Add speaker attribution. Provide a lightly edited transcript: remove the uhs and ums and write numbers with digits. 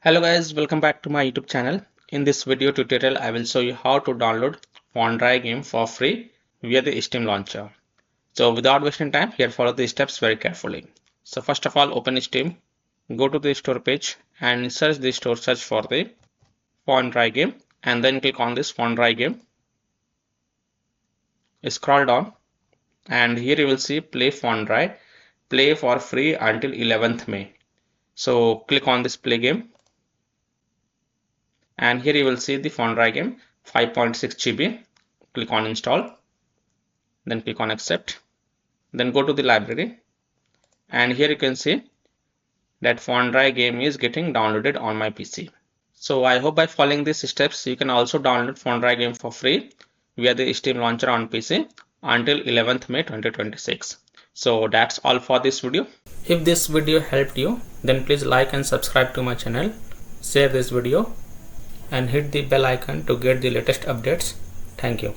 Speaker 1: Hello guys, welcome back to my YouTube channel. In this video tutorial, I will show you how to download FOUNDRY game for free via the Steam launcher. So without wasting time, here follow the steps very carefully. So first of all, open Steam, go to the store page and search the store, search for the FOUNDRY game and then click on this FOUNDRY game. Scroll down and here you will see play FOUNDRY, play for free until 11th May. So click on this play game. And here you will see the FOUNDRY game 5.6 GB. Click on install, then click on accept, then go to the library, and here you can see that FOUNDRY game is getting downloaded on my PC. So I hope by following these steps you can also download FOUNDRY game for free via the Steam launcher on PC until 11th May 2026. So that's all for this video. If this video helped you, then please like and subscribe to my channel, share this video and hit the bell icon to get the latest updates. Thank you.